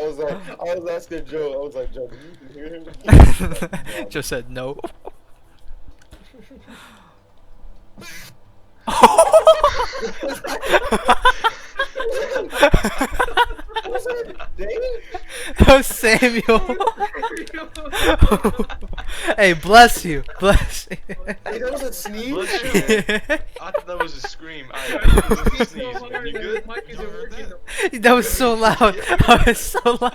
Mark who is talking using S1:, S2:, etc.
S1: I was asking Joe. I was like, Joe, did you even hear him? He's like, no.
S2: Just said no.
S1: Was that Dane?
S2: That was Samuel. Hey, bless you. Bless you.
S1: Hey, that was a sneeze.
S3: Bless you, man. I thought that was a scream. I thought it was a sneeze, man. You good?
S4: Mike
S3: You
S4: isn't
S3: heard
S4: working.
S3: that?
S2: That was so loud. That was so loud.